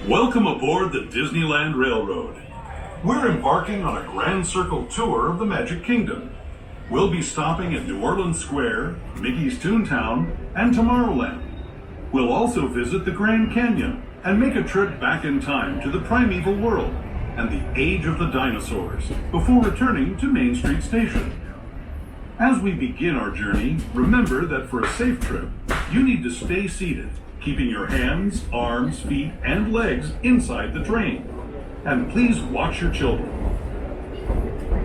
Welcome aboard the Disneyland Railroad. We're embarking on a grand circle tour of the Magic Kingdom. We'll be stopping at New Orleans Square, Mickey's Toontown, and Tomorrowland. We'll also visit the Grand Canyon and make a trip back in time to the primeval world and the age of the dinosaurs before returning to Main Street Station. As we begin our journey, remember that for a safe trip, you need to stay seated, keeping your hands, arms, feet, and legs inside the train. And please watch your children.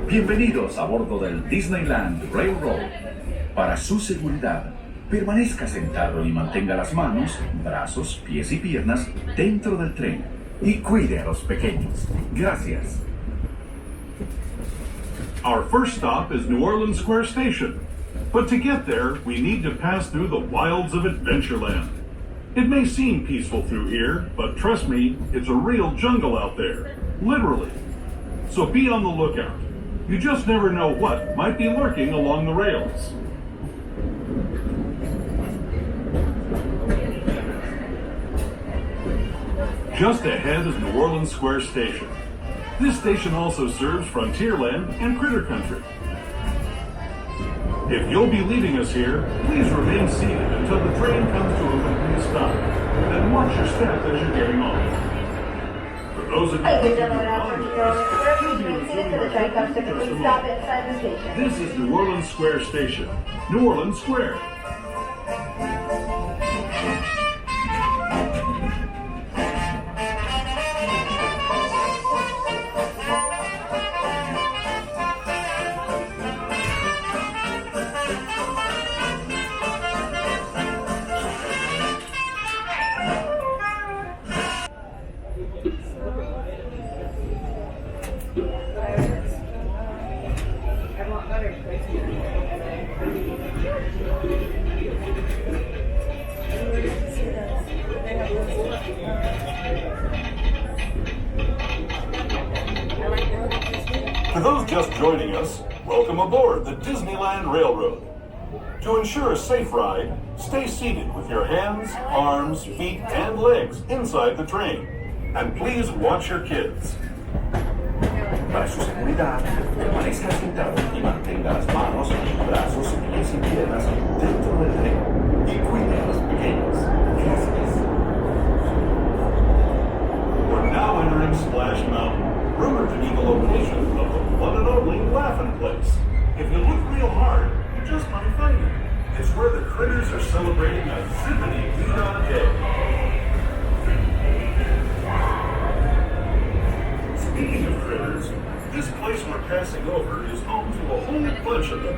Bienvenidos a bordo del Disneyland Railroad. Para su seguridad, permanezca sentado y mantenga las manos, brazos, pies y piernas dentro del tren. Y cuide a los pequeños. Gracias. Our first stop is New Orleans Square Station. But to get there, we need to pass through the wilds of Adventureland. It may seem peaceful through here, but trust me, it's a real jungle out there. Literally. So be on the lookout. You just never know what might be lurking along the rails. Just ahead is New Orleans Square Station. This station also serves Frontierland and Critter Country. If you'll be leaving us here, please remain seated until the train comes to a complete stop. Then watch your step as you're getting off. For those of you who this is New Orleans Square Station. New Orleans Square. For those just joining us, welcome aboard the Disneyland Railroad. To ensure a safe ride, stay seated with your hands, arms, feet, and legs inside the train. And please watch your kids. Para su seguridad, permanezca sentado y mantenga las manos, brazos, pies y piernas dentro del tren. Y cuide a los pequeños. Gracias. We're now entering Splash Mountain, rumored to be the location of the one and only Laughing Place. If you look real hard, you just might find it. It's where the critters are celebrating a zippity-doo-dah day. Speaking of critters, this place we're passing over is home to a whole bunch of them.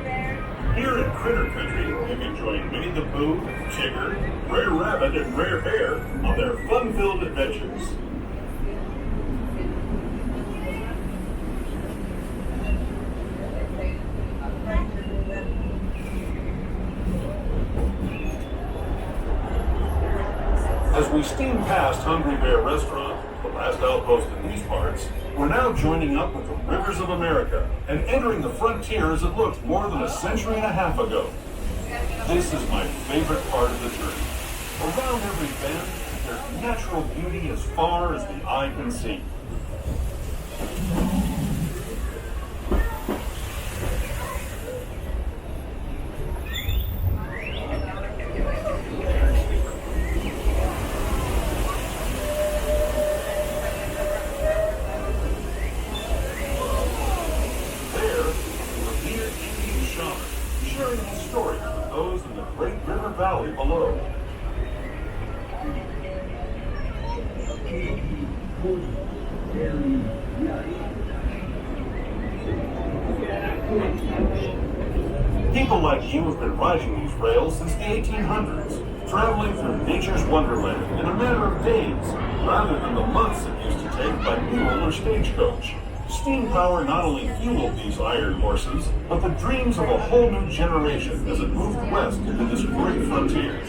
Here in Critter Country, you can join Winnie the Pooh, Tigger, Brer Rabbit, and Brer Bear on their fun-filled adventures. As we steam past Hungry Bear Restaurant, the last outpost in these parts, we're now joining up with the rivers of America and entering the frontier as it looked more than a century and a half ago. This is my favorite part of the journey. Around every bend, there's natural beauty as far as the eye can see. Sharing his story with those in the Great River Valley below. People like you have been riding these rails since the 1800s, traveling through nature's wonderland in a matter of days, rather than the months it used to take by mule or stagecoach. Steam power not only fueled these iron horses, but the dreams of a whole new generation as it moved west into this great frontier.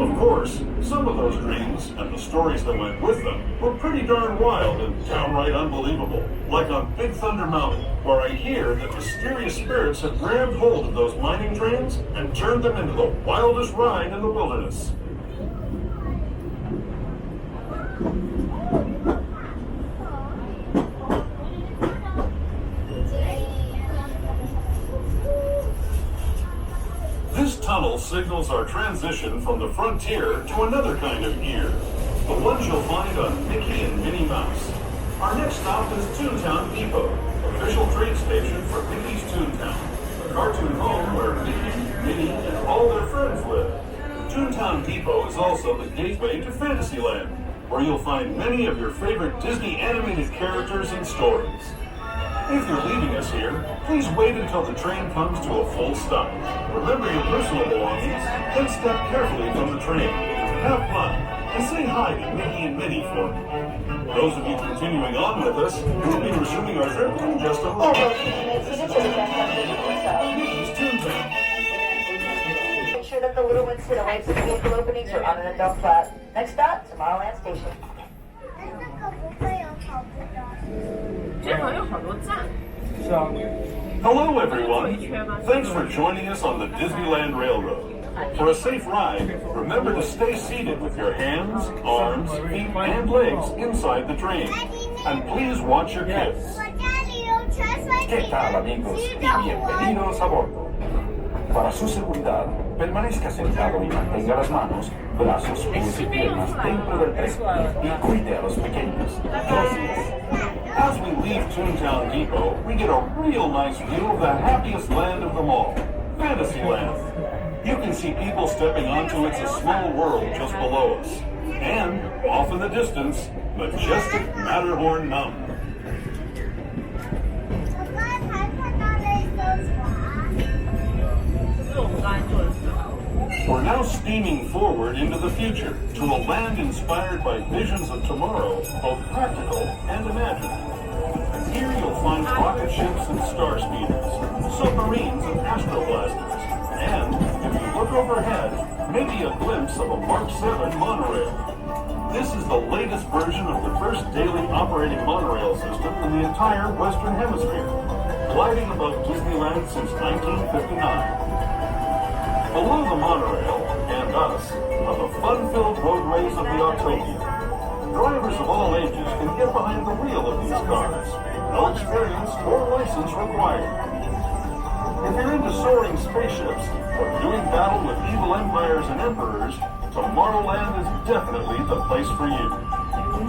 Of course, some of those dreams, and the stories that went with them, were pretty darn wild and downright unbelievable. Like on Big Thunder Mountain, where I hear that mysterious spirits have grabbed hold of those mining trains and turned them into the wildest ride in the wilderness. tunnel signals our transition from the frontier to another kind of gear, the ones you'll find on Mickey and Minnie Mouse. Our next stop is Toontown Depot, official train station for Mickey's Toontown, a cartoon home where Mickey, Minnie, and all their friends live. Toontown Depot is also the gateway to Fantasyland, where you'll find many of your favorite Disney animated characters and stories. If you're leaving us here, please wait until the train comes to a full stop. Remember your personal belongings, then step carefully from the train. Have fun, and say hi to Mickey and Minnie for me. Those of you continuing on with us, we'll be resuming our trip in just a moment. Mickey's Toontown. Make sure that the little ones sit away from the vehicle openings or on an adult flat. Next stop, Tomorrowland Station. 这好像有好多站。 Hello, everyone. Thanks for joining us on the Disneyland Railroad. For a safe ride, remember to stay seated with your hands, arms, feet, and legs inside the train. And please watch your kids. ¿Qué tal, amigos? Y bienvenidos a bordo. Para su seguridad, permanezca sentado y mantenga las manos, brazos, pies y piernas dentro del tren y cuide a los pequeños. Gracias. As we leave Toontown Depot, we get a real nice view of the happiest land of them all, Fantasyland. You can see people stepping onto It's a Small World just below us. And, off in the distance, majestic Matterhorn Mountain. We're now steaming forward into the future to a land inspired by visions of tomorrow, both practical and imagined. Here you'll find rocket ships and star speeders, submarines and astroblasters, and, if you look overhead, maybe a glimpse of a Mark 7 monorail. This is the latest version of the first daily operating monorail system in the entire Western Hemisphere, gliding above Disneyland since 1959. Below the monorail, and us, are the fun-filled roadways of the Autopia. Drivers of all ages can get behind the wheel of these cars. No experience or license required. If you're into soaring spaceships or doing battle with evil empires and emperors, Tomorrowland is definitely the place for you.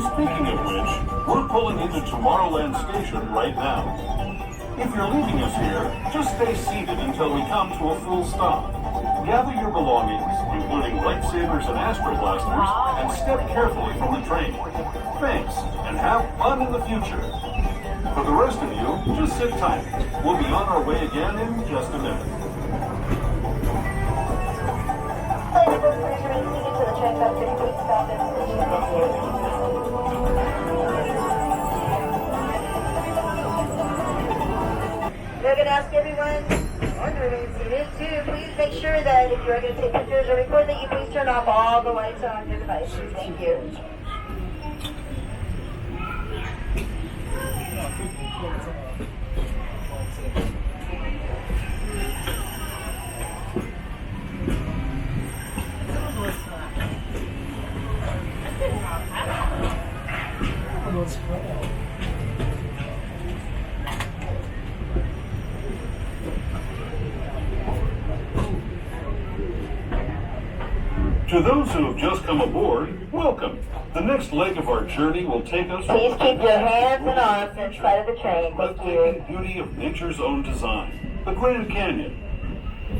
Speaking of which, we're pulling into Tomorrowland Station right now. If you're leaving us here, just stay seated until we come to a full stop. Gather your belongings, including lightsabers and astroblasters, and step carefully from the train. Thanks, and have fun in the future. For the rest of you, just sit tight. We'll be on our way again in just a minute. We're going to ask everyone on the remaining seated to please make sure that if you are going to take pictures or record that you please turn off all the lights on your devices. Thank you. To those who have just come aboard, welcome. The next leg of our journey will take us Please keep your hands and arms inside of the train. Thank you. breathtaking beauty of nature's own design, the Grand Canyon.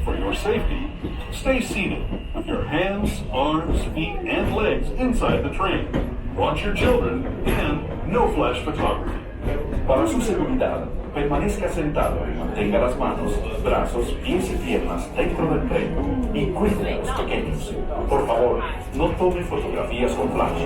For your safety, stay seated with your hands, arms, feet, and legs inside the train. Watch your children and no flash photography. Para su seguridad, permanezca sentado y mantenga las manos, brazos, pies y piernas dentro del tren y cuide a los pequeños. Por favor, no tome fotografías con flash.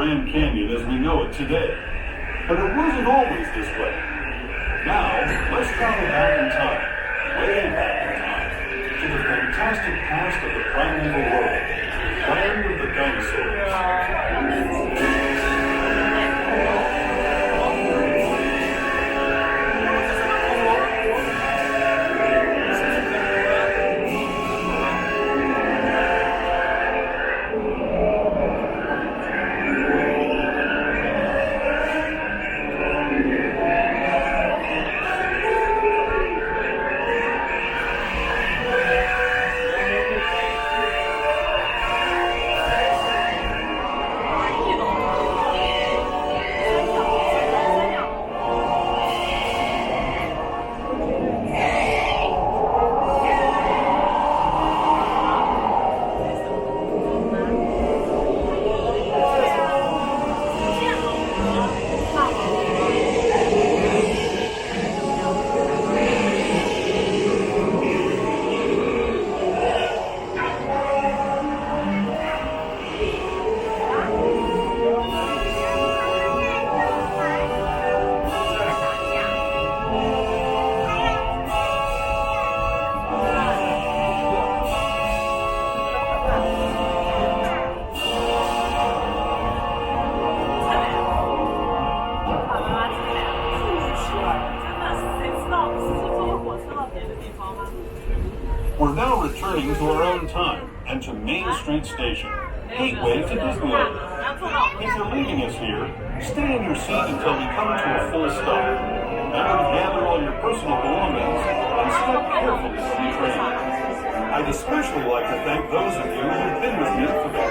Grand Canyon as we know it today. But it wasn't always this way. Now, let's travel back in time, way back in time, to the fantastic past of the primeval world, land of the dinosaurs. We're now returning to our own time and to Main Street Station, gateway to Disneyland. If you're leaving us here, stay in your seat until we come to a full stop. Remember to gather all your personal belongings and step carefully from the train. I'd especially like to thank those of you who've been with me for the